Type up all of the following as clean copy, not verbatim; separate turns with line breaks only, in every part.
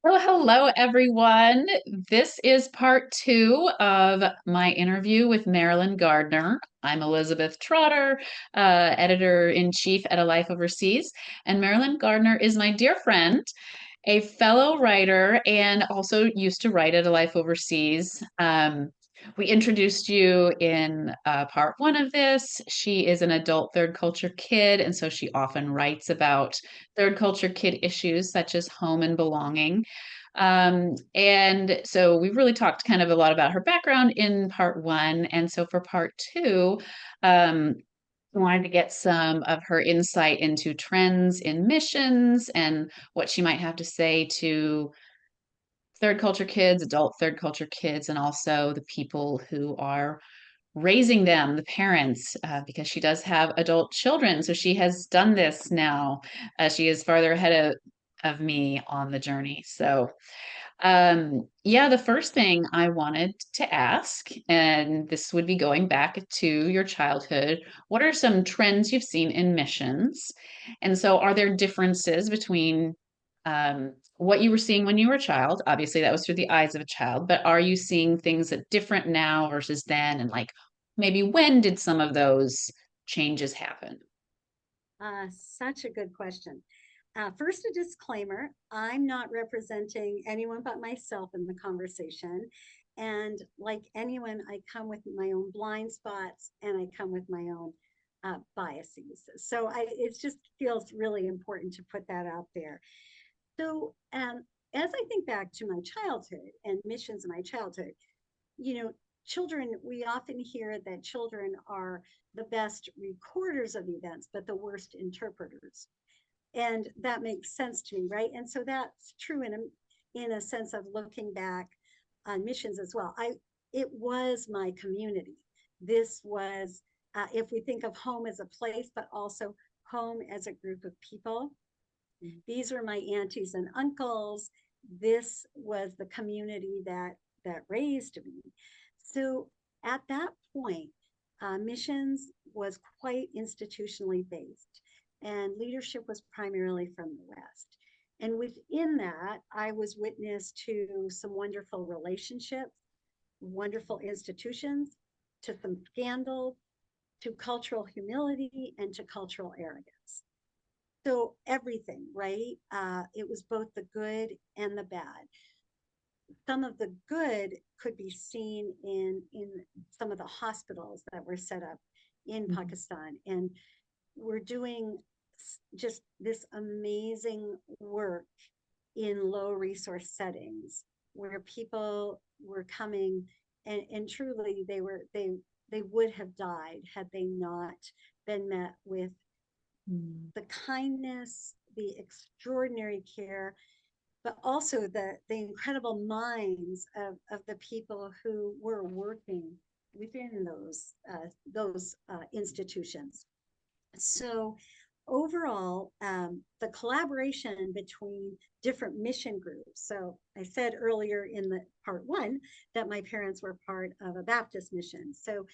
Well, hello, everyone. This is part two of my interview with Marilyn Gardner. I'm Elizabeth Trotter, editor-in-chief at A Life Overseas, and Marilyn Gardner is my dear friend, a fellow writer, and also used to write at A Life Overseas. We introduced you in part one of this. She is an adult third culture kid, and so she often writes about third culture kid issues such as home and belonging. And so we really talked kind of a lot about her background in part one. And so for part two, um, I wanted to get some of her insight into trends in missions and what she might have to say to third culture kids, adult third culture kids, and also the people who are raising them, the parents, because she does have adult children. So she has done this now. She is farther ahead of me on the journey. So yeah, the first thing I wanted to ask, and this would be going back to your childhood, what are some trends you've seen in missions? And so, are there differences between what you were seeing when you were a child? Obviously, that was through the eyes of a child, but are you seeing things that different now versus then? And like maybe when did some of those changes happen?
Such a good question. First, a disclaimer, I'm not representing anyone but myself in the conversation. And like anyone, I come with my own blind spots and I come with my own biases. So it just feels really important to put that out there. So as I think back to my childhood and missions in my childhood, you know, children, we often hear that children are the best recorders of events, but the worst interpreters. And that makes sense to me, right? And so that's true in a sense of looking back on missions as well. It was my community. This was if we think of home as a place, but also home as a group of people. These were my aunties and uncles. This was the community that raised me. So at that point, missions was quite institutionally based, and leadership was primarily from the West. And within that, I was witness to some wonderful relationships, wonderful institutions, to some scandals, to cultural humility, and to cultural arrogance. So everything, right? It was both the good and the bad. Some of the good could be seen in some of the hospitals that were set up in
Mhm.
Pakistan, and we're doing just this amazing work in low resource settings where people were coming and truly they would have died had they not been met with
Mm.
the kindness, the extraordinary care, but also the incredible minds of the people who were working within those institutions. So overall, the collaboration between different mission groups. So I said earlier in the part one that my parents were part of a Baptist mission. So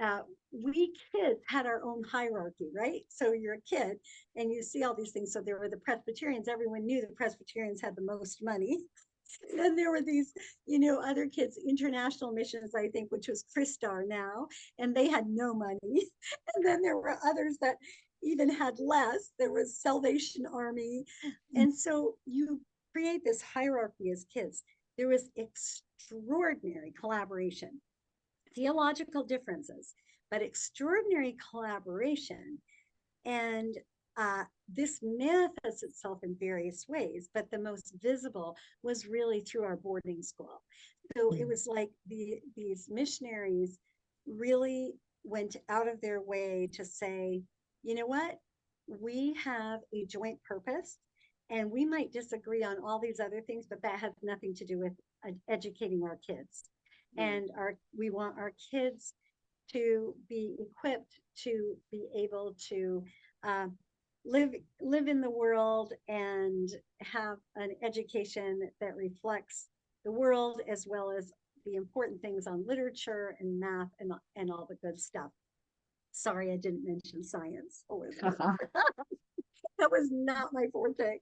uh, we kids had our own hierarchy, right? So you're a kid and you see all these things. So there were the Presbyterians. Everyone knew the Presbyterians had the most money. And then there were these, other kids, international missions, I think, which was Christar now, and they had no money. And then there were others that even had less. There was Salvation Army. And so you create this hierarchy as kids. There was extraordinary collaboration, theological differences, but extraordinary collaboration. And this manifests itself in various ways, but the most visible was really through our boarding school. So it was like these missionaries really went out of their way to say, you know what, we have a joint purpose and we might disagree on all these other things, but that has nothing to do with educating our kids. And we want our kids to be equipped to be able to uh, live in the world and have an education that reflects the world as well as the important things on literature and math and all the good stuff. Sorry, I didn't mention science. Oh, that was not my forte.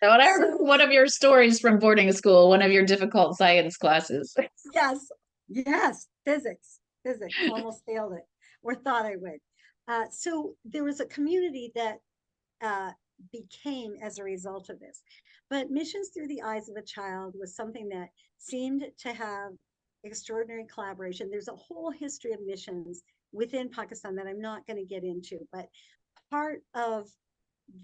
So what I heard
So
one of your stories from boarding school, one of your difficult science classes.
yes, yes, physics, almost failed it or thought I would. So there was a community that uh, became as a result of this. But Missions Through the Eyes of a Child was something that seemed to have extraordinary collaboration. There's a whole history of missions within Pakistan that I'm not going to get into, but part of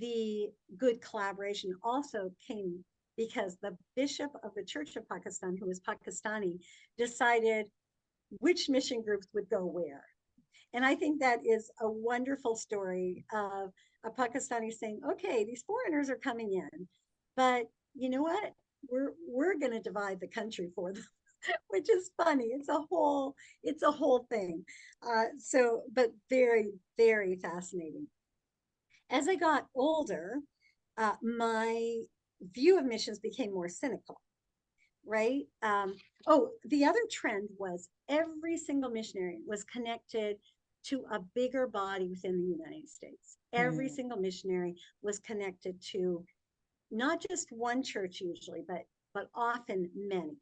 the good collaboration also came because the bishop of the Church of Pakistan, who was Pakistani, decided which mission groups would go where. And I think that is a wonderful story of a Pakistani saying, okay, these foreigners are coming in, but you know what? We're going to divide the country for them, which is funny. It's a whole thing. But very, very fascinating. As I got older, my view of missions became more cynical, right? Oh, the other trend was every single missionary was connected to a bigger body within the United States. Every
Mm.
single missionary was connected to not just one church usually, but often many.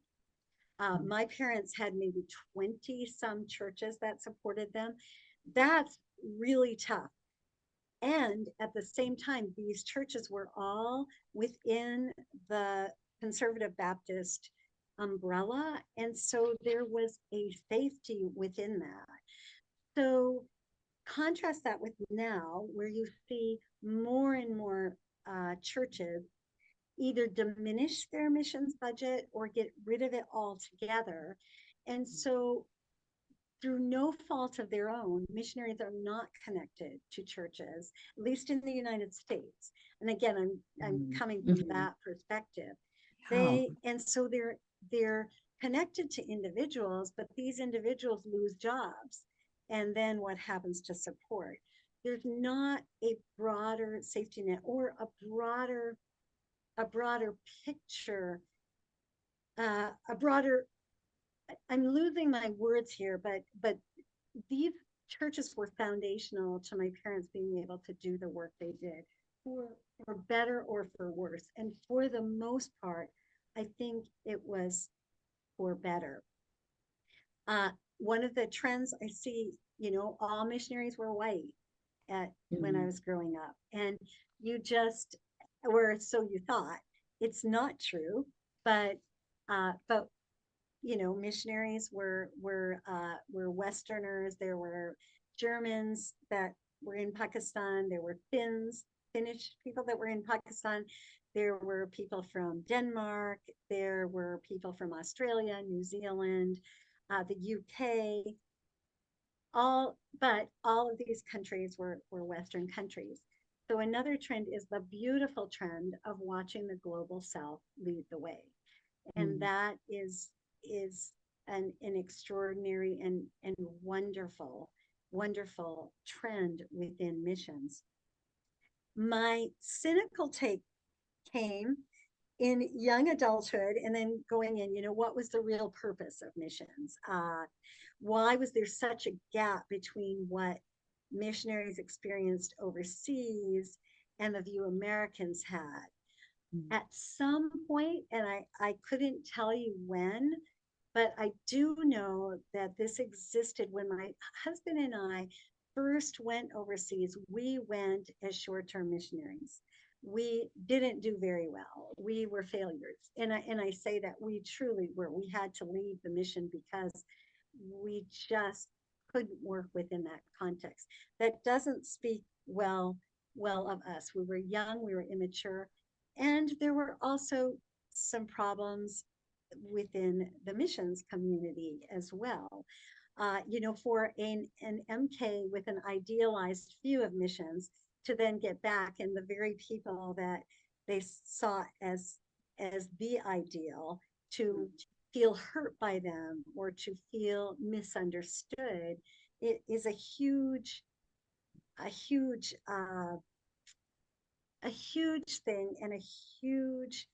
My parents had maybe 20 some churches that supported them. That's really tough. And at the same time, these churches were all within the Conservative Baptist umbrella. And so there was a safety within that. So contrast that with now, where you see more and more churches either diminish their missions budget or get rid of it altogether. And so through no fault of their own, missionaries are not connected to churches, at least in the United States. And again, I'm coming from
Mhm.
that perspective.
Oh.
They're connected to individuals, but these individuals lose jobs. And then what happens to support? There's not a broader safety net or a broader picture, a broader I'm losing my words here, but these churches were foundational to my parents being able to do the work they did for for better or for worse. And for the most part, I think it was for better. Uh, One of the trends I see, all missionaries were white at when I
Mm.
was growing up, and you just or so you thought. It's not true, but missionaries were Westerners. There were Germans that were in Pakistan. There were Finnish people that were in Pakistan. There were people from Denmark. There were people from Australia, New Zealand, the UK. All of these countries were Western countries. So another trend is the beautiful trend of watching the global South lead the way, and
Mm.
that is an extraordinary and wonderful trend within missions. My cynical take came in young adulthood and then going in, what was the real purpose of missions? Why was there such a gap between what missionaries experienced overseas and the view Americans had?
Mm.
At some point, and I couldn't tell you when, but I do know that this existed when my husband and I first went overseas. We went as short term missionaries. We didn't do very well. We were failures. And I say that we truly were. We had to leave the mission because we just couldn't work within that context. That doesn't speak well of us. We were young, we were immature, and there were also some problems within the missions community as well. For an MK with an idealized view of missions to then get back and the very people that they saw as the ideal to feel hurt by them or to feel misunderstood, it is a huge a huge thing and a huge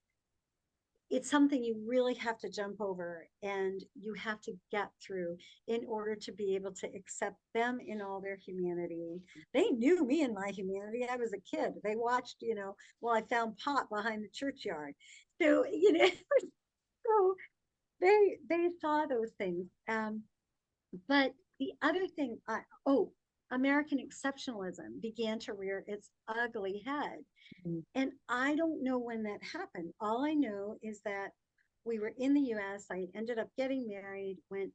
it's something you really have to jump over and you have to get through in order to be able to accept them in all their humanity. They knew me in my humanity. I was a kid. They watched, well, I found pot behind the churchyard. So, so they saw those things. But the other thing, American exceptionalism began to rear its ugly head.
Mm.
And I don't know when that happened. All I know is that we were in the US. I ended up getting married, went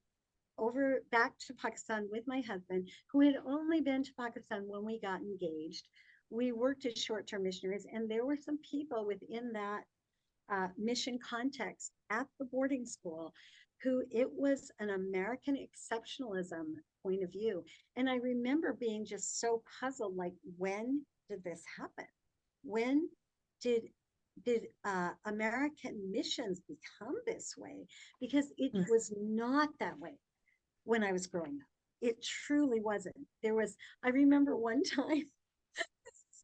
over back to Pakistan with my husband, who had only been to Pakistan when we got engaged. We worked as short term missionaries, and there were some people within that mission context at the boarding school who it was an American exceptionalism point of view. And I remember being just so puzzled, like, when did this happen? When did American missions become this way? Because it
Mm.
was not that way when I was growing up. It truly wasn't. I remember one time,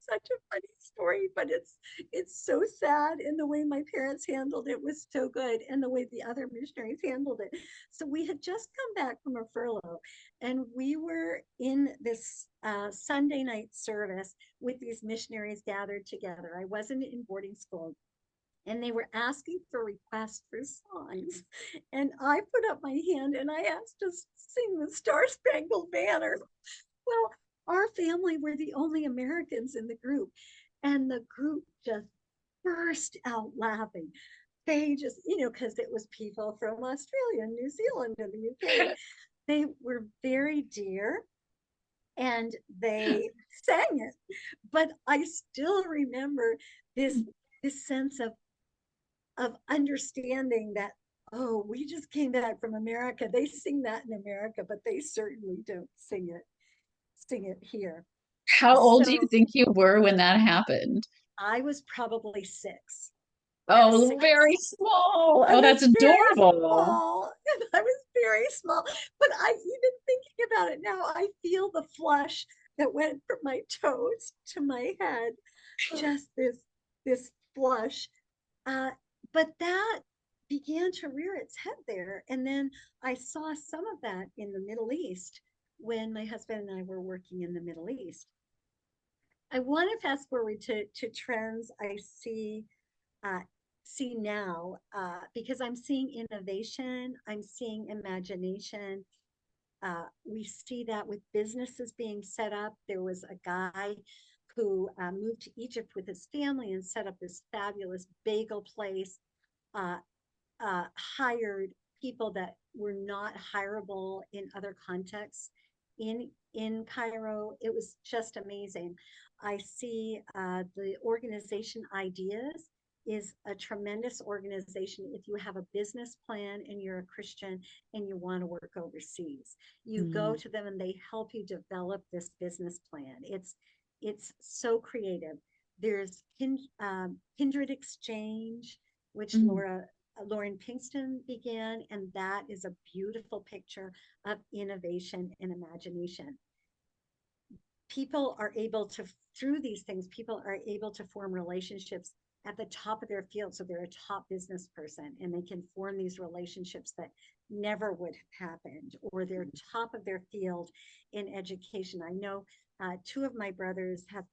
such a funny story, but it's so sad. And the way my parents handled it was so good, and the way the other missionaries handled it. So we had just come back from a furlough, and we were in this Sunday night service with these missionaries gathered together. I wasn't in boarding school, and they were asking for requests for songs. And I put up my hand and I asked to sing the Star Spangled Banner. Well, our family were the only Americans in the group, and the group just burst out laughing. They just, because it was people from Australia and New Zealand and the UK. They were very dear and they sang it. But I still remember this this sense of understanding that, oh, we just came back from America. They sing that in America, but they certainly don't sing it here.
How old do you
So
think you were when that happened?
I was probably 6. I was
Oh,
6.
very small.
I
Oh,
was
that's
very
adorable.
small. I was very small. But I even thinking about it now, I feel the flush that went from my toes to my head. Just this flush. Uh, but that began to rear its head there. And then I saw some of that in the Middle East when my husband and I were working in the Middle East. I want to fast forward to trends I uh, see now, because I'm seeing innovation, I'm seeing imagination. We see that with businesses being set up. There was a guy who moved to Egypt with his family and set up this fabulous bagel place. Uh, Hired people that were not hireable in other contexts in Cairo. It was just amazing. I see the organization Ideas is a tremendous organization if you have a business plan and you're a Christian and you want to work overseas. You go
Mm.
to them and they help you develop this business plan. It's so creative. There's Kindred Exchange, which
Mm.
Lauren Pinkston began, and that is a beautiful picture of innovation and imagination. People are able to, through these things, people are able to form relationships at the top of their field. So they're a top business person and they can form these relationships that never would have happened, or they're top of their field in education. I know two of my brothers have,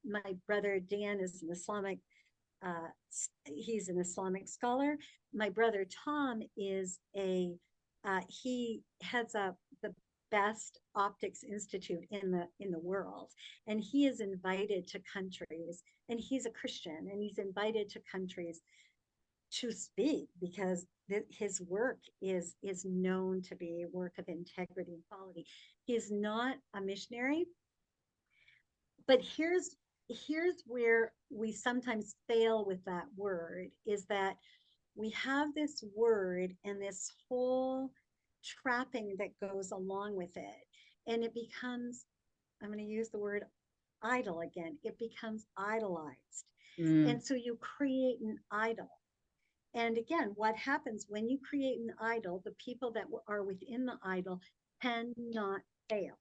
my brother Dan is an uh, he's an Islamic scholar. My brother Tom is he heads up the best optics institute in the world, and he is invited to countries, and he's a Christian, and he's invited to countries to speak because his work is known to be a work of integrity and quality. He's not a missionary, but here's where we sometimes fail with that word, is that we have this word and this whole trapping that goes along with it, and it becomes, I'm going to use the word idol again, it becomes idolized.
Mm.
And so you create an idol, and again, what happens when you create an idol, the people that are within the idol cannot fail,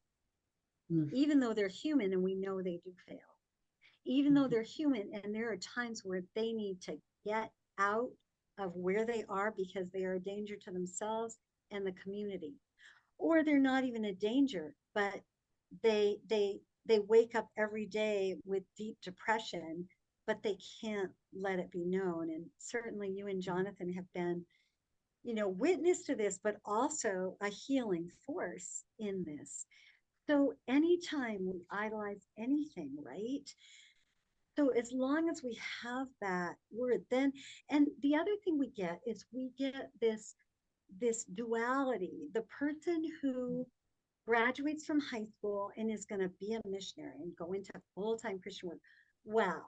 Mm.
even though they're human, and we know they do fail. Even though they're human, and there are times where they need to get out of where they are because they are a danger to themselves and the community, or they're not even a danger, but they wake up every day with deep depression, but they can't let it be known. And certainly you and Jonathan have been, witness to this, but also a healing force in this. So anytime we idolize anything, right? So as long as we have that word, then, and the other thing we get is we get this duality. The person who graduates from high school and is going to be a missionary and go into full-time Christian work. Wow.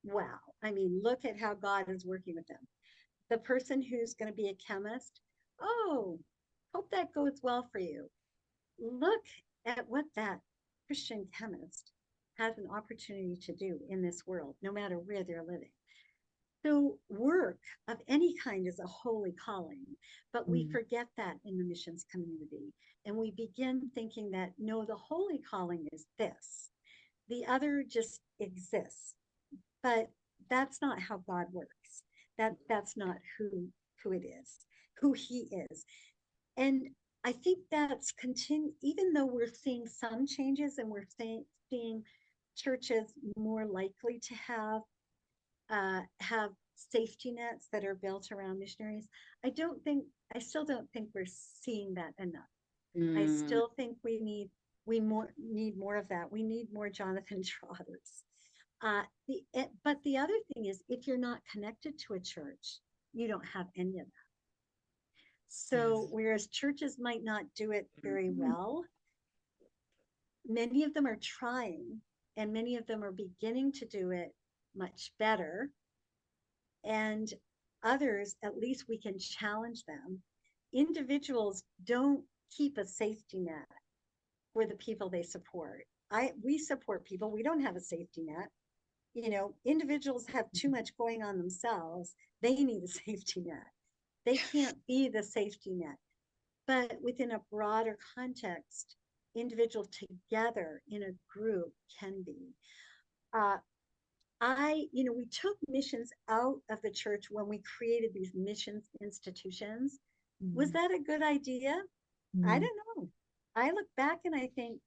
Wow. I mean, look at how God is working with them. The person who's going to be a chemist, oh, hope that goes well for you. Look at what that Christian chemist has an opportunity to do in this world, no matter where they're living. So, work of any kind is a holy calling, but we
Mm.
forget that in the missions community. And we begin thinking that no, the holy calling is this, the other just exists. But that's not how God works. That's not who it is, who He is. And I think that's even though we're seeing some changes and we're seeing churches more likely to have safety nets that are built around missionaries. I don't think I still don't think we're seeing that enough. I
Mm.
still think we need more of that. We need more Jonathan Trotters. But the other thing is, if you're not connected to a church, you don't have any of that. So
Yes.
whereas churches might not do it very well, many of them are trying, and many of them are beginning to do it much better. And others, at least we can challenge them. Individuals don't keep a safety net for the people they support. We support people, we don't have a safety net. Individuals have too much going on themselves. They need a safety net. They can't be the safety net. But within a broader context, individuals together in a group can be. Uh, we took missions out of the church when we created these missions institutions. Was
Mm.
that a good idea? I
Mm.
don't know. I look back and I think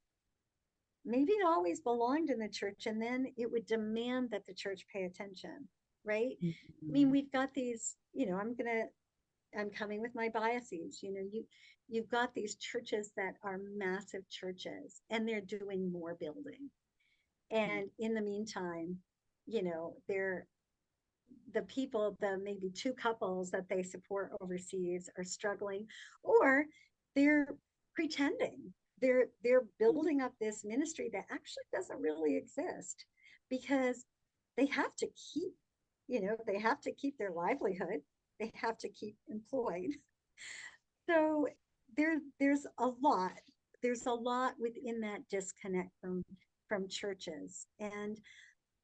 maybe it always belonged in the church, and then it would demand that the church pay attention, right? I mean,
Mm.
we've got these, I'm coming with my biases. You've got these churches that are massive churches and they're doing more building.
Mm.
And in the meantime, they're the people, the maybe two couples that they support overseas are struggling, or they're pretending. They're building up this ministry that actually doesn't really exist because they have to keep, they have to keep their livelihood. They have to keep employed. So there's a lot. There's a lot within that disconnect from churches. And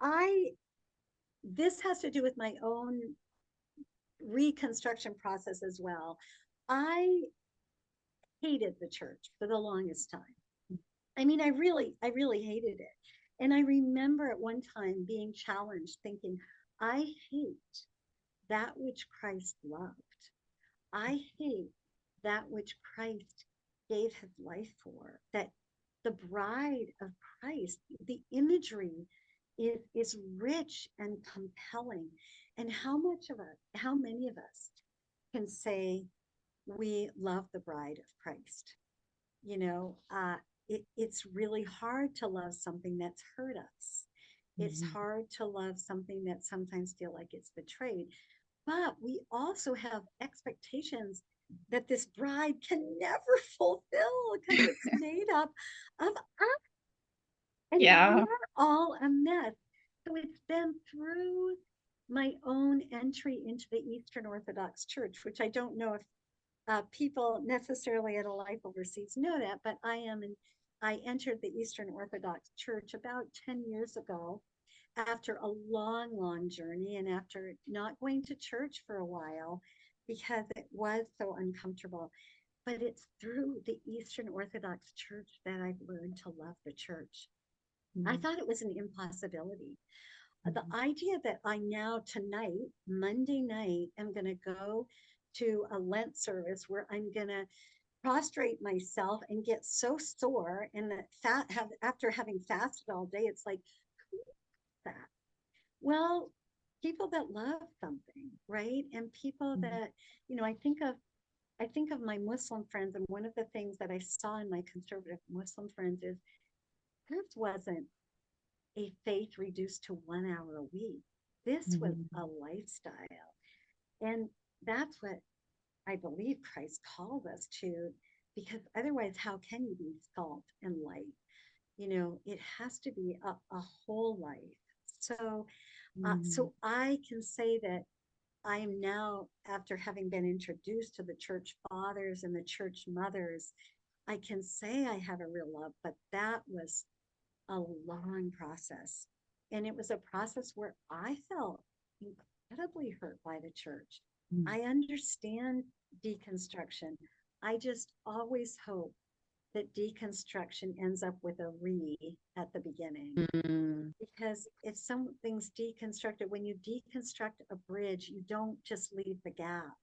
I this has to do with my own reconstruction process as well. I hated the church for the longest time. I mean, I really hated it. And I remember at one time being challenged, thinking, I hate that which Christ loved. I hate that which Christ gave his life for, that the bride of Christ, the imagery is rich and compelling. And how many of us can say we love the bride of Christ? You know, it's really hard to love something that's hurt us. It's
Mhm.
hard to love something that sometimes feel like it's betrayed. But we also have expectations that this bride can never fulfill because it's made up of us. And
Yeah.
we're all a mess. So it's been through my own entry into the Eastern Orthodox Church, which I don't know if people necessarily at a life overseas know that, but I entered the Eastern Orthodox Church about 10 years ago after a long, long journey and after not going to church for a while because it was so uncomfortable. But it's through the Eastern Orthodox Church that I've learned to love the church. I
Mm.
thought it was an impossibility. The idea that I now tonight, Monday night, am going to go to a Lent service where I'm going to prostrate myself and get so sore, and that fat have after having fasted all day, it's like, who is that? Well, people that love something, right? And people that, I think of my Muslim friends, and one of the things that I saw in my conservative Muslim friends is this wasn't a faith reduced to 1 hour a week. This was
Mhm.
a lifestyle. And that's what I believe Christ called us to, because otherwise, how can you be salt and light? It has to be a whole life. So,
Mhm.
so I can say that I am now, after having been introduced to the church fathers and the church mothers, I can say I have a real love, but that was a long process. And it was a process where I felt incredibly hurt by the church.
Mhm.
I understand deconstruction. I just always hope that deconstruction ends up with a re at the beginning.
Mhm.
Because if something's deconstructed, when you deconstruct a bridge, you don't just leave the gap,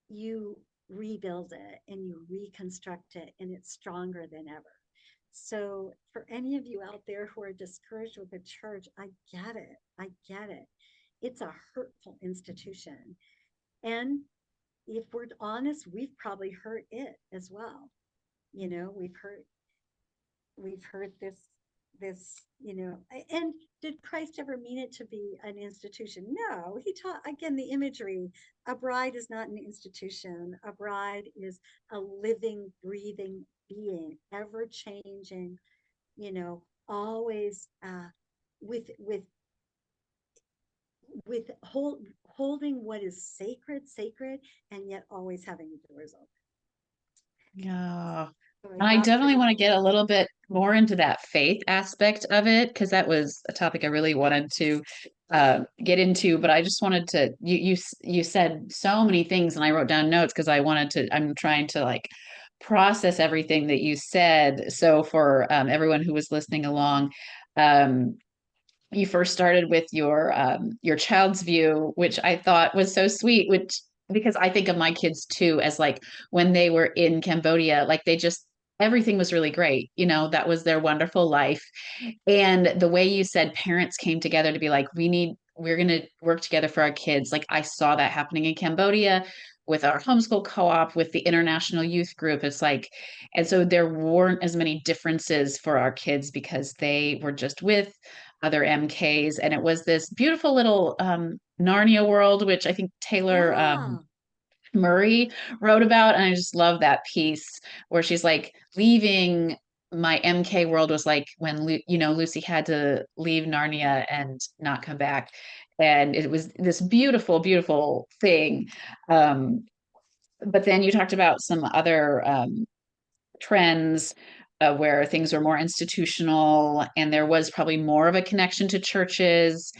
you rebuild it and you reconstruct it, and it's stronger than ever. So, for any of you out there who are discouraged with the church, I get it. I get it. It's a hurtful institution. And if we're honest, we've probably hurt it as well. We've heard this. And did Christ ever mean it to be an institution? No, he taught, again, the imagery. A bride is not an institution. A bride is a living, breathing being, ever changing, always with holding what is sacred, and yet always having the doors open.
Yeah.
So I
And I
got
definitely
pretty
want to
deep.
get a little bit more into that faith aspect of it because that was a topic I really wanted to get into. But I just wanted to you said so many things, and I wrote down notes because I'm trying to like process everything that you said. So for everyone who was listening along, um, you first started with your child's view, which I thought was so sweet, which because I think of my kids too as like when they were in Cambodia, like they just everything was really great. That was their wonderful life. And the way you said parents came together to be like, we're going to work together for our kids. Like I saw that happening in Cambodia with our homeschool co-op, with the international youth group. It's like, and so there weren't as many differences for our kids because they were just with other MKs. And it was this beautiful little Narnia world, which I think Taylor
Yeah.
Murray wrote about. And I just love that piece where she's like leaving my MK world was like when Lucy had to leave Narnia and not come back. And it was this beautiful, beautiful thing. Um, but then you talked about some other trends where things were more institutional and there was probably more of a connection to churches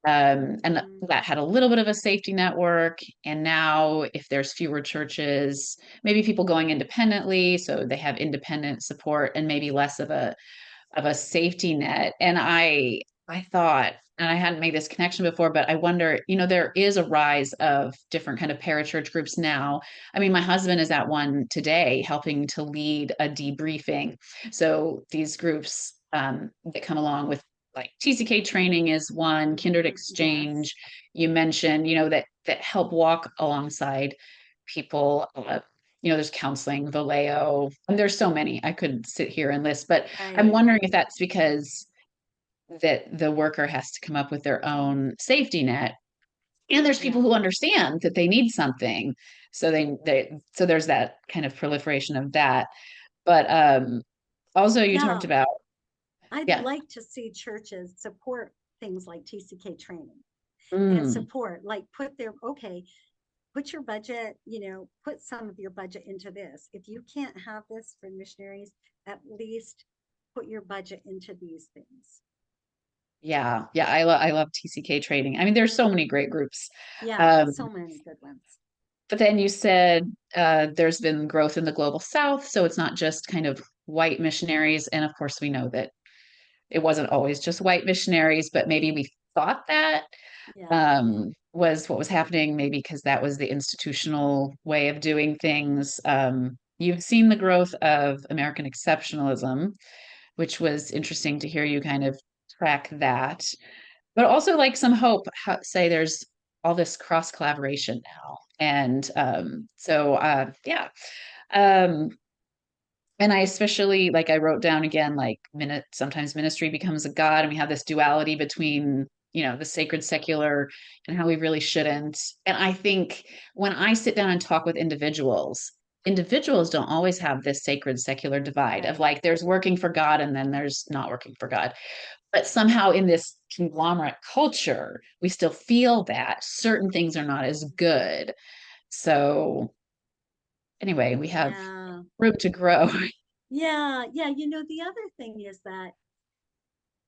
and
Mm,
that had a little bit of a safety network. And now if there's fewer churches, maybe people going independently, so they have independent support and maybe less of a safety net. And I thought, and I hadn't made this connection before, but I wonder, there is a rise of different kind of parachurch groups now. I mean, my husband is at one today helping to lead a debriefing. So these groups that come along with like TCK training is one, Kindred
yes.
Exchange, you mentioned, that help walk alongside people. There's counseling, Vallejo, and there's so many. I could sit here and list, but I'm
Right.
wondering if that's because that the worker has to come up with their own safety net. And there's people
Yeah.
who understand that they need something. So so there's that kind of proliferation of that. But also you talked
Yeah.
about,
I'd
yeah.
like to see churches support things like TCK training, and
Mm,
support, like put your budget, put some of your budget into this. If you can't have this for missionaries, at least put your budget into these things.
yeah. Yeah. I love TCK training. I mean, there's so many great groups.
Yeah,
Um,
so many good ones.
but then you said there's been growth in the global south. So it's not just kind of white missionaries. And of course, we know that it wasn't always just white missionaries, but maybe we thought that
Yeah.
was what was happening, maybe because that was the institutional way of doing things. You've seen the growth of American exceptionalism, which was interesting to hear you kind of track that, but also like some hope, say there's all this cross collaboration now. And yeah. Um, and I especially like I wrote down again, like minute sometimes ministry becomes a god, and we have this duality between, the sacred secular and how we really shouldn't. And I think when I sit down and talk with individuals don't always have this sacred secular divide of
Right.
like there's working for God and then there's not working for God. But somehow in this conglomerate culture, we still feel that certain things are not as good. So anyway, we have
Yeah.
room to grow.
Yeah. Yeah. The other thing is that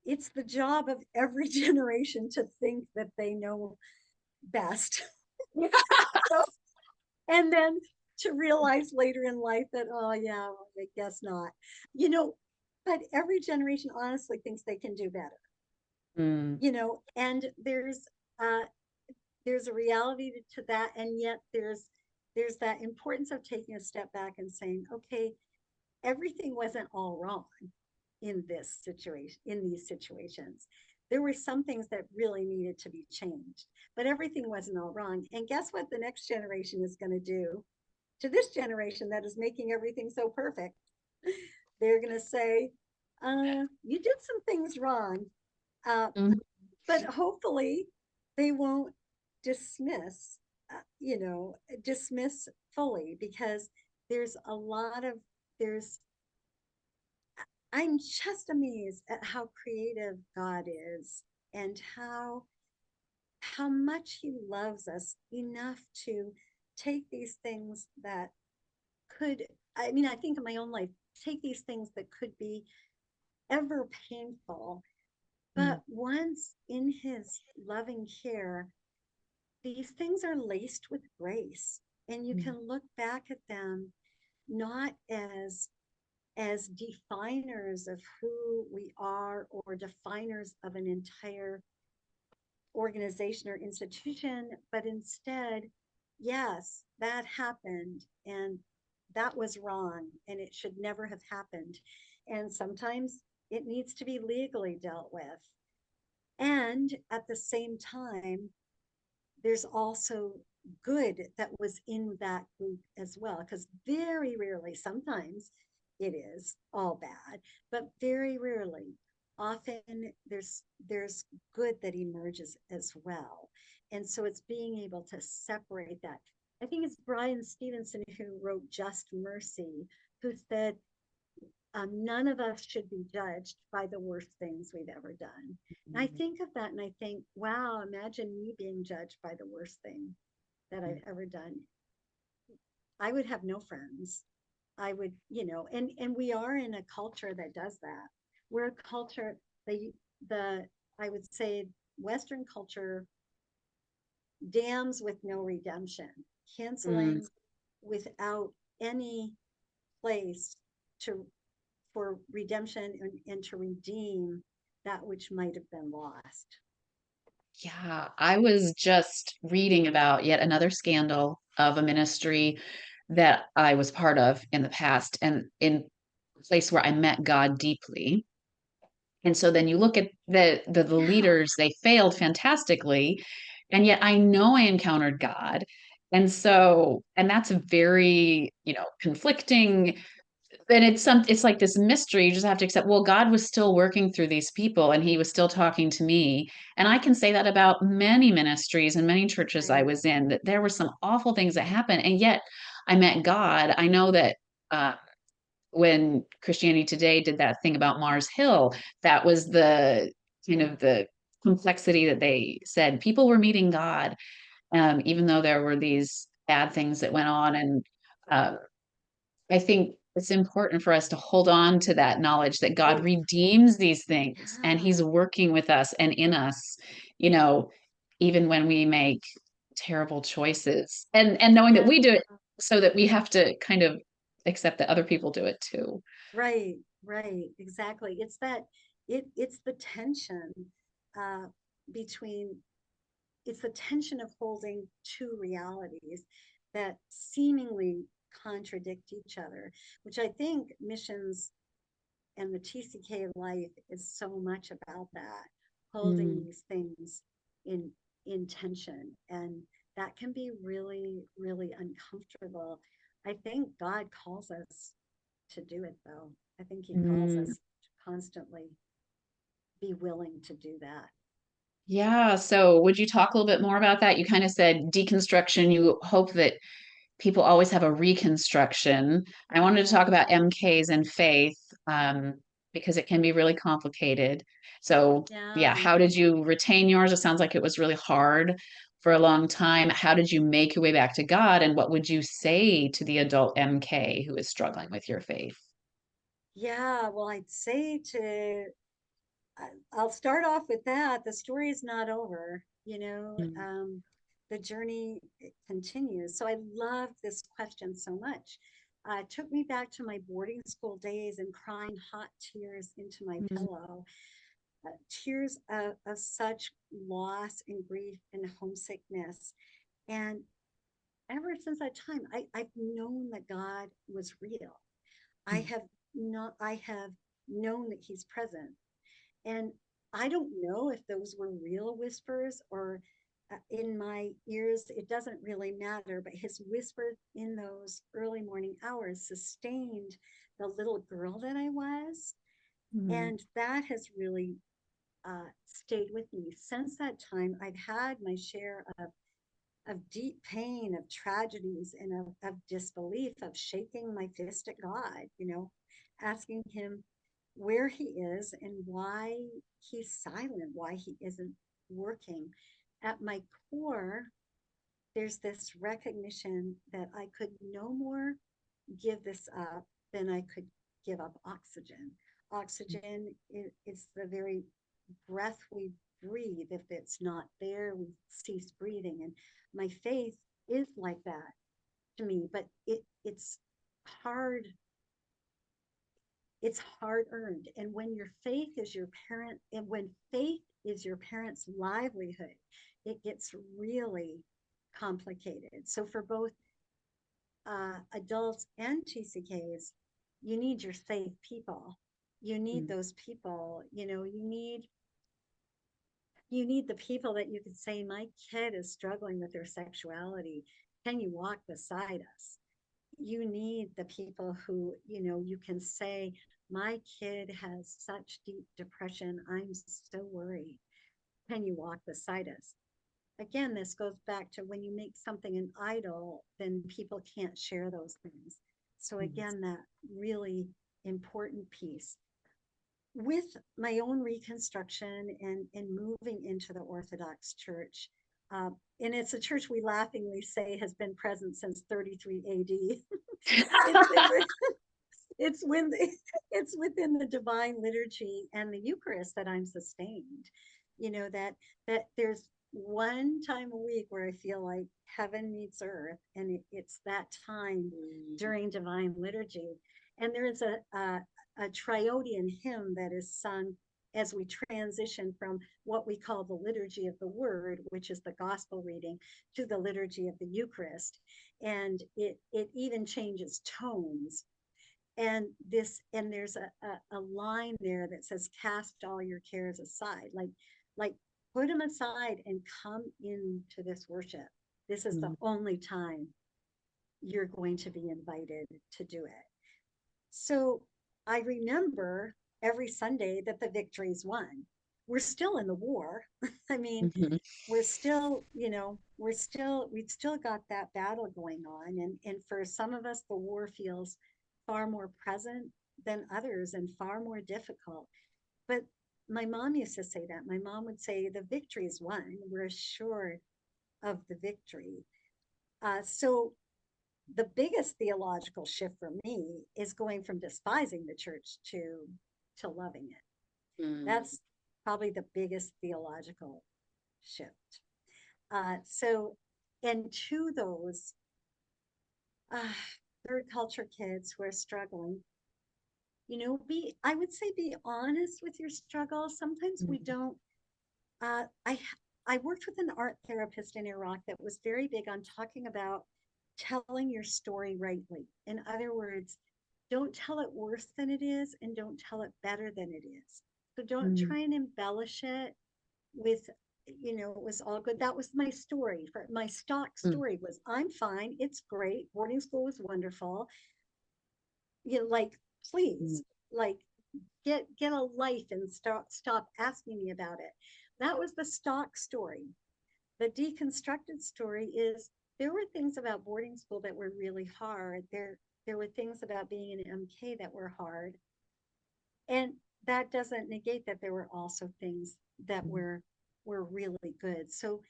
it's the job of every generation to think that they know best. So, and then to realize later in life that, oh, yeah, well, I guess not. You know, but every generation honestly thinks they can do better,
Mm,
and uh there's a reality to that, and yet there's that importance of taking a step back and saying, okay, everything wasn't all wrong in these situations. There were some things that really needed to be changed, but everything wasn't all wrong. And guess what the next generation is going to do to this generation that is making everything so perfect? They're going to say, you did some things wrong, uh,
mm,
but hopefully they won't dismiss, dismiss fully, because there's a lot of, there's, I'm just amazed at how creative God is, and how much he loves us enough to take these things that could, I mean, I think in my own life, take these things that could be ever painful,
mm,
but once in his loving care, these things are laced with grace, and you
mm,
can look back at them not as definers of who we are, or definers of an entire organization or institution, but instead, yes, that happened, and that was wrong, and it should never have happened. And sometimes it needs to be legally dealt with. And at the same time, there's also good that was in that group as well, because very rarely, sometimes it is all bad, but very rarely, often there's good that emerges as well. And so it's being able to separate that. I think it's Brian Stevenson who wrote Just Mercy, who said, none of us should be judged by the worst things we've ever done. And I
mm,
think of that and I think, wow, imagine me being judged by the worst thing that I've ever done. I would have no friends. I would, and we are in a culture that does that. We're a culture, the I would say Western culture damns with no redemption,
mm.
canceling without any place to for redemption, and to redeem that which might have been lost.
Yeah, I was just reading about yet another scandal of a ministry that I was part of in the past and in a place where I met God deeply. And so then you look at the
Yeah,
leaders, they failed fantastically. And yet I know I encountered God. And so, and that's a very, conflicting, and it's like this mystery. You just have to accept, well, God was still working through these people and he was still talking to me. And I can say that about many ministries and many churches I
right,
was in, that there were some awful things that happened. And yet I met God. I know that when Christianity Today did that thing about Mars Hill, that was the kind of the complexity that they said people were meeting God, even though there were these bad things that went on. And um, I think it's important for us to hold on to that knowledge that God
oh
redeems these things and
yeah,
he's working with us and in us, you know, even when we make terrible choices, and knowing that
yeah,
we do it, so that we have to kind of accept that other people do it too.
right, right, exactly. It's that, it's the tension uh, between it's the tension of holding two realities that seemingly contradict each other, which I think missions and the TCK life is so much about that, holding
Mm,
these things in in tension, and that can be really, really uncomfortable. I think God calls us to do it, though. I think He calls
mm.
us to constantly be willing to do that.
Yeah. So would you talk a little bit more about that? You kind of said deconstruction. You hope that people always have a reconstruction. I wanted to talk about MKs and faith, because it can be really complicated. So, yeah,
Yeah.
how did you retain yours? It sounds like it was really hard for a long time. How did you make your way back to God? And what would you say to the adult MK who is struggling with your faith?
Yeah, well, I'd say to I'll start off with that. The story is not over,
Mm,
the journey continues. So I love this question so much. It took me back to my boarding school days and crying hot tears into my
mm,
pillow, tears of such loss and grief and homesickness. And ever since that time, I've known that God was real. I
mm,
have I have known that He's present, and I don't know if those were real whispers or in my ears. It doesn't really matter, but his whisper in those early morning hours sustained the little girl that I was.
mm,
And that has really stayed with me. Since that time, I've had my share of deep pain, of tragedies, and of disbelief, of shaking my fist at God, asking Him where He is and why He's silent, why He isn't working. At my core, there's this recognition that I could no more give this up than I could give up oxygen. Oxygen is the very breath we breathe. If it's not there, we cease breathing. And my faith is like that to me, but it's hard. It's hard earned. And when your faith is your parent, and when faith is your parent's livelihood, it gets really complicated. So for both adults and TCKs, you need your safe people. You need
mm,
those people. You need the people that you could say, my kid is struggling with their sexuality. Can you walk beside us? You need the people who, you can say, my kid has such deep depression. I'm so worried. Can you walk beside us? Again, this goes back to when you make something an idol, then people can't share those things. So,
mm,
again, that really important piece. With my own reconstruction and moving into the Orthodox Church, and it's a church we laughingly say has been present since 33 AD. it's in the, it's when the, it's within the divine liturgy and the Eucharist that I'm sustained. That there's one time a week where I feel like heaven meets earth, and it's that time
mm,
during divine liturgy. And there is a triodian hymn that is sung as we transition from what we call the liturgy of the word, which is the gospel reading, to the liturgy of the Eucharist. And it even changes tones, and there's a line there that says, cast all your cares aside, like put them aside and come into this worship. This is the
mm,
only time you're going to be invited to do it. So I remember every Sunday that the victory's won. We're still in the war. I mean,
mhm,
we're still, we've still got that battle going on. And for some of us, the war feels far more present than others and far more difficult. But my mom used to say that. My mom would say, the victory is won. We're assured of the victory. So the biggest theological shift for me is going from despising the church to loving it.
mm,
That's probably the biggest theological shift. So, and to those uh, third culture kids who are struggling, I would say be honest with your struggles. Sometimes we
Mm,
don't. Uh, I I worked with an art therapist in Iraq that was very big on talking about telling your story rightly. In other words, don't tell it worse than it is, and don't tell it better than it is. So don't
mm,
try and embellish it with, it was all good. That was my story. For my stock
mm,
story was, I'm fine, it's great, boarding school was wonderful. Like,
mm,
please, like, get a life and stop asking me about it. That was the stock story. The deconstructed story is, there were things about boarding school that were really hard. There were things about being an MK that were hard. And that doesn't negate that there were also things that
mm.
were really good. So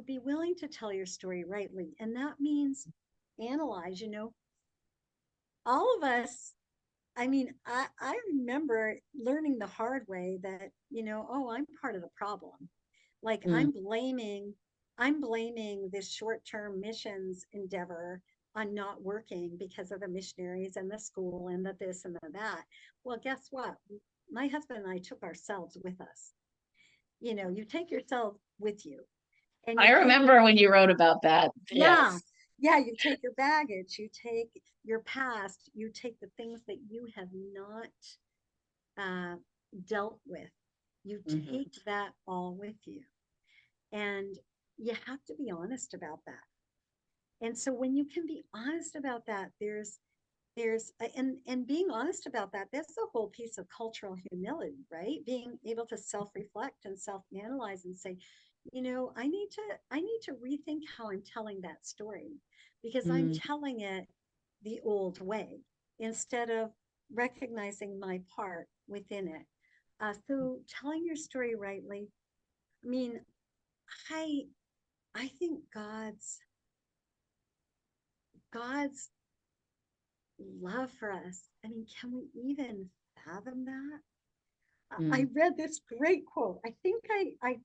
be willing to tell your story rightly. And that means analyze, all of us. I mean, I remember learning the hard way that, oh, I'm part of the problem. Like,
Mm.
I'm blaming this short-term missions endeavor on not working because of the missionaries and the school and the this and the that. Well, guess what? My husband and I took ourselves with us. You take yourself with you, and
I
you take your,
remember when you wrote about that.
yeah,
Yes.
yeah, you take your baggage, you take your past, you take the things that you have not uh, dealt with. You
Mhm.
take that all with you. And you have to be honest about that. And so when you can be honest about that, and being honest about that, that's the whole piece of cultural humility, right? Being able to self-reflect and self-analyze and say, I need to rethink how I'm telling that story, because I'm
Mm,
telling it the old way instead of recognizing my part within it. So telling your story rightly, I mean, I I think God's love for us. I mean, can we even fathom that? I
mm,
read this great quote. I think I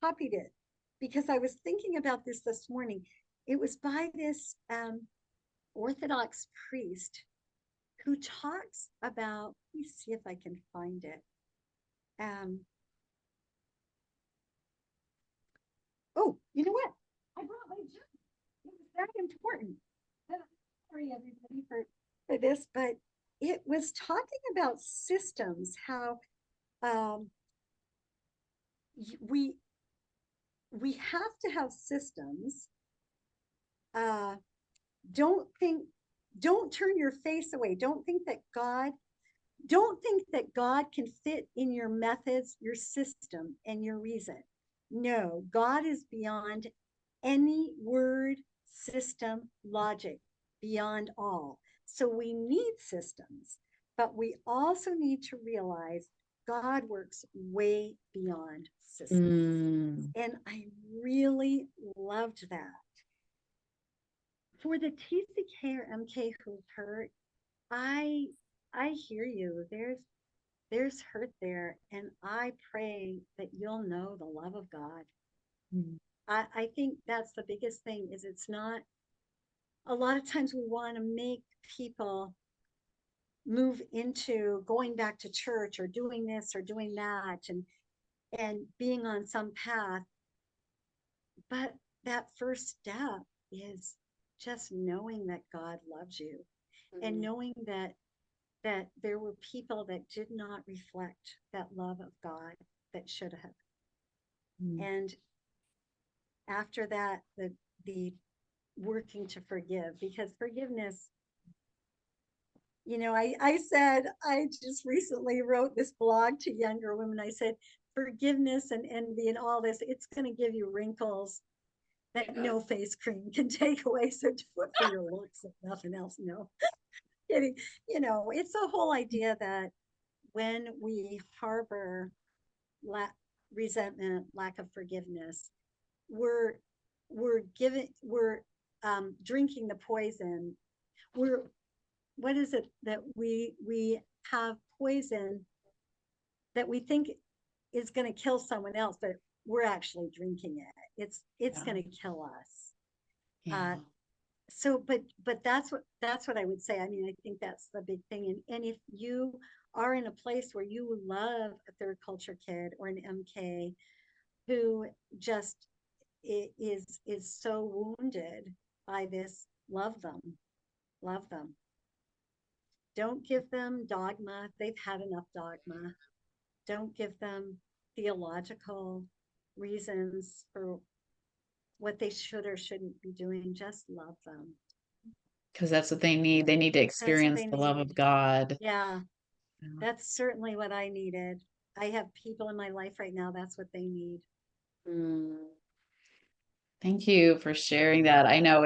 copied it because I was thinking about this morning. It was by this Orthodox priest who talks about, let me see if I can find it. Um, oh, you know what? I brought my journal. It was that important. Sorry, everybody, for this, but it was talking about systems, how um, we we have to have systems. Uh, don't think, don't turn your face away. Don't think that God can fit in your methods, your system, and your reason. No, God is beyond any word, system, logic, beyond all. So we need systems, but we also need to realize God works way beyond systems.
mm,
And I really loved that. For the TCK or MK who's hurt, I I hear you. There's hurt there, and I pray that you'll know the love of God.
mm,
I think that's the biggest thing, is it's not, a lot of times we want to make people move into going back to church or doing this or doing that, and being on some path. But that first step is just knowing that God loves you, and
mm,
knowing that there were people that did not reflect that love of God that should have.
mm.
And after that, the working to forgive, because forgiveness, I said, I just recently wrote this blog to younger women. I said, forgiveness and envy and all this, it's going to give you wrinkles that no face cream can take away. So do it for your looks, if nothing else. No, kidding. It's the whole idea that when we harbor la- resentment, lack of forgiveness, we're we're drinking the poison. We're What is it that we have poison that we think is going to kill someone else, but we're actually drinking it. It's
Yeah.
going to kill us. Uh,
Yeah.
So, but that's what I would say. I mean, I think that's the big thing. And if you are in a place where you love a third culture kid or an MK who just is so wounded by this, love them, love them. Don't give them dogma. They've had enough dogma. Don't give them theological reasons for what they should or shouldn't be doing. Just love them.
Because that's what they need. They need to
That's what
experience
they
the love
need.
of God.
Yeah, that's certainly what I needed. I have people in my life right now, that's what they need.
Mm. Thank you for sharing that. I know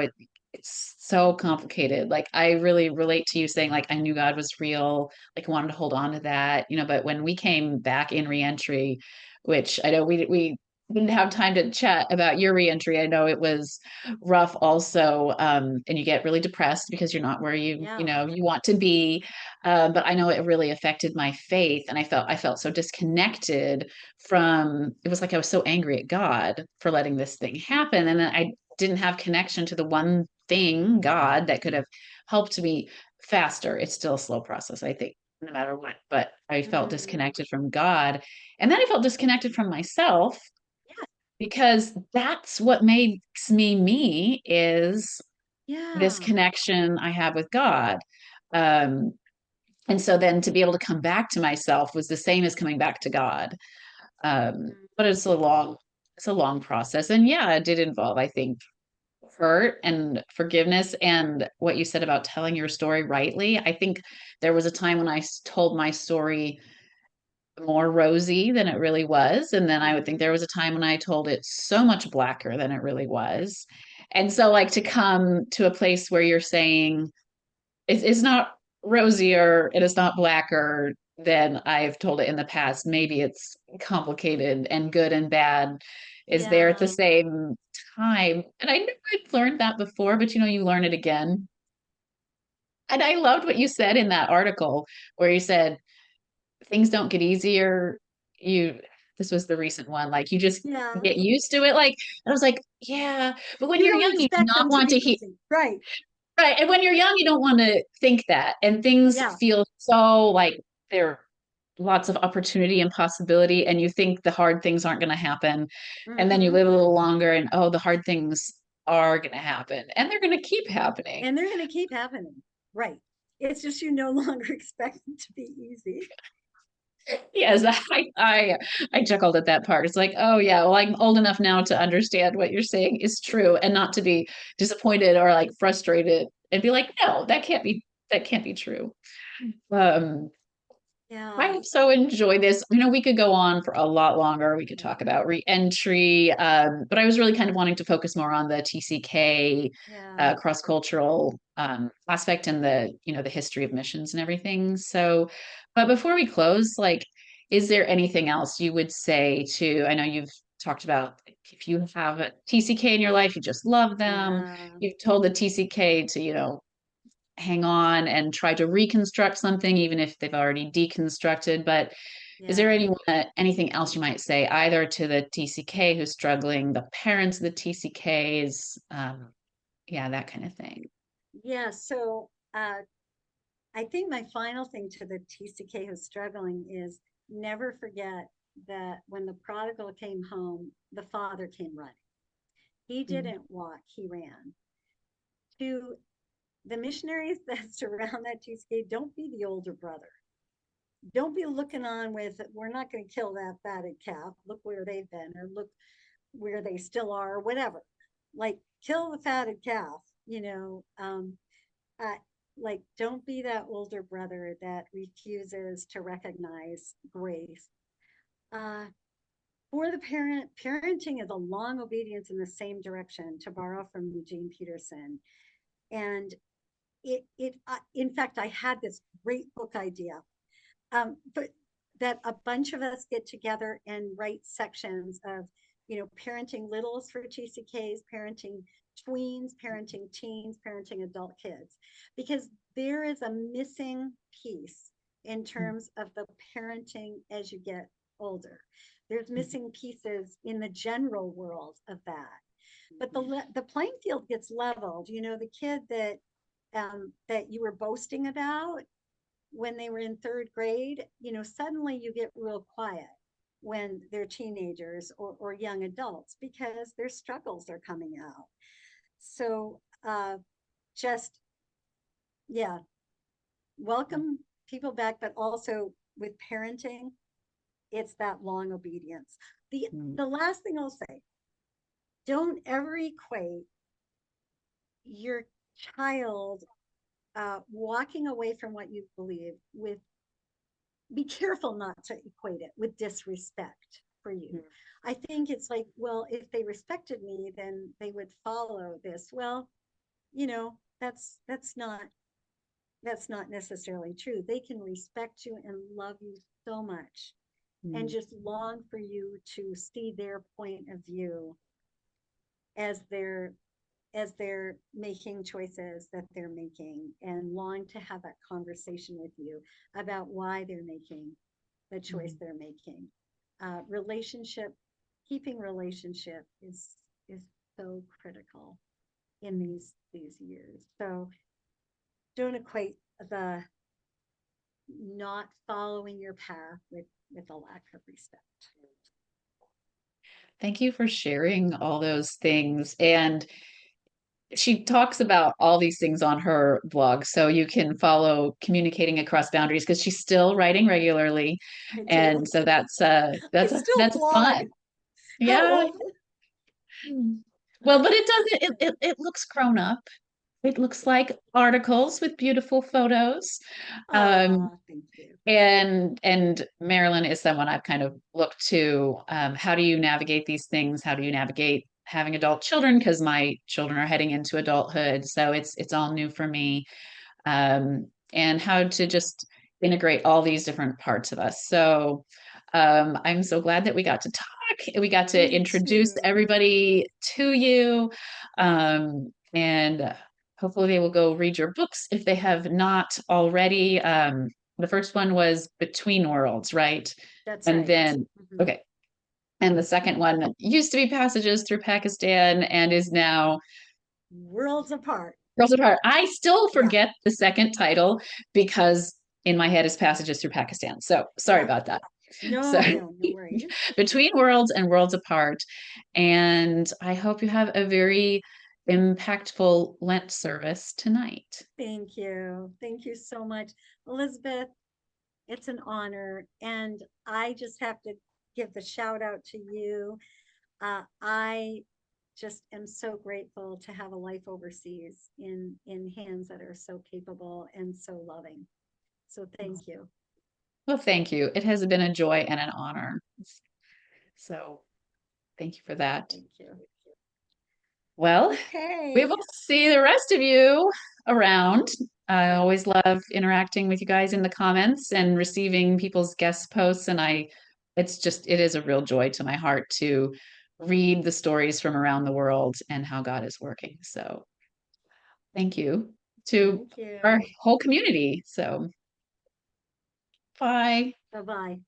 it's so complicated. Like I really relate to you saying like I knew God was real, like wanted to hold on to that, but when we came back in reentry, which I know we didn't have time to chat about your reentry. I know it was rough also. And you get really depressed because you're not where
Yeah.
you want to be. But I know it really affected my faith and I felt so disconnected from it was like I was so angry at God for letting this thing happen. And then I didn't have connection to the one thing, God, that could have helped me faster. It's still a slow process, I think, no matter what. But I felt
Mm,
disconnected from God. And then I felt disconnected from myself
yeah.
because that's what makes me me is this
Yeah.
connection I have with God. Um, and so then to be able to come back to myself was the same as coming back to God.
Mm,
But it's a long process. And yeah, it did involve, I think, hurt and forgiveness. And what you said about telling your story rightly. I think there was a time when told my story more rosy than it really was. And then I would think
mm,
there was a time when I told it so much blacker than it really was. And so, like, to come to a place where you're saying, it's not rosier, it is not blacker than I've told it in the past. Maybe it's complicated and good and bad is there at the
yeah.
same time. And I knew I'd learned that before, but you learn it again. And I loved what you said in that article where you said things don't get easier. You this was the recent one, like you just
Yeah.
get used to it. Like I was like, yeah, but when
You
you're
don't
young, you do
expect
not
them to
want
be
to hear.
easy. Right.
Right. And when you're young, you don't want to think that. And things
Yeah.
feel so like there are lots of opportunity and possibility. And you think the hard things aren't going to happen. And then you
Hmm.
live a little longer and, oh, the hard things are going to happen. And they're going to keep happening.
And they're going to keep happening. Right. It's just you no longer expect them to be easy.
Yes, I chuckled at that part. It's like, oh yeah, well, I'm old enough now to understand what you're saying is true and not to be disappointed or like frustrated and be like, no, that can't be true. Um, I
Yeah.
have so enjoyed this. We could go on for a lot longer. We could
Yeah.
talk about reentry, but I was really kind of wanting to focus more on the TCK
Yeah.
cross-cultural aspect and the history of missions and everything. So, but before we close, like, is there anything else you would say to? I know you've talked about like, if you have a TCK in your life, you just love them.
Yeah.
You've told the TCK to, hang on and try to reconstruct something, even if they've already deconstructed. But is there
Yeah.
anything else you might say either to the TCK who's struggling, the parents of the TCKs, yeah, that kind of thing?
Yeah. So I think my final thing to the TCK who's struggling is never forget that when the prodigal came home, the father came running. He
Mm.
didn't walk, he ran. To the missionaries that surround that TCK, don't be the older brother. Don't be looking on with, we're not going to kill that fatted calf. Look where they've been, or look where they still are, or whatever. Like, kill the fatted calf, uh, like, don't be that older brother that refuses to recognize grace. Uh, for the parenting is a long obedience in the same direction, to borrow from Eugene Peterson. And in fact, I had this great book idea, but that a bunch of us get together and write sections of, parenting littles for TCKs, parenting tweens, parenting teens, parenting adult kids, because there is a missing piece in terms of the parenting as you get older. There's missing pieces in the general world of that. but the playing field gets leveled. You know, the kid that you were boasting about when they were in third grade, you know, suddenly you get real quiet when they're teenagers or young adults because their struggles are coming out. So just, yeah, welcome people back, but also with parenting, it's that long obedience. The last thing I'll say, don't ever equate your child walking away from what you believe with, be careful not to equate it with disrespect for you. I think it's like, well, if they respected me, then they would follow this. Well, you know, that's not necessarily true. They can respect you and love you so much and just long for you to see their point of view as they're making choices that they're making, and long to have that conversation with you about why they're making the choice they're making. Relationship, keeping relationship is so critical in these years. So don't equate the not following your path with a lack of respect.
Thank you for sharing all those things. And she talks about all these things on her blog, so you can follow Communicating Across Boundaries because she's still writing regularly,
I do.
and so that's
I still
that's
blog.
fun.
How
Yeah.
old?
Well, but it doesn't. It looks grown up. It looks like articles with beautiful photos. Um,
Oh, thank you.
and Marilyn is someone I've kind of looked to. How do you navigate these things? How do you navigate having adult children? Because my children are heading into adulthood, so it's all new for me. And how to just integrate all these different parts of us. So I'm so glad that we got to talk. We got to
Me
introduce
too.
everybody to you. And hopefully they will go read your books if they have not already. The first one was Between Worlds, right?
That's
And
right.
then,
Mhm.
okay. And the second one used to be Passages Through Pakistan and is now
Worlds apart.
Girls Apart. I still
Yeah.
forget the second title because in my head is Passages Through Pakistan. So sorry
Yeah.
about that. So
No worries.
Between Worlds and Worlds Apart. And I hope you have a very impactful Lent service tonight.
Thank you. Thank you so much, Elizabeth. It's an honor. And I just have to give the shout out to you. I just am so grateful to have a life overseas in hands that are so capable and so loving. So thank you.
Well, thank you. It has been a joy and an honor. So thank you for that.
Thank you.
Well, we
Okay.
will see the rest of you around. I always love interacting with you guys in the comments and receiving people's guest posts. And it is a real joy to my heart to read the stories from around the world and how God is working. So thank you to
Thank
our
you.
whole community. So bye.
Bye bye.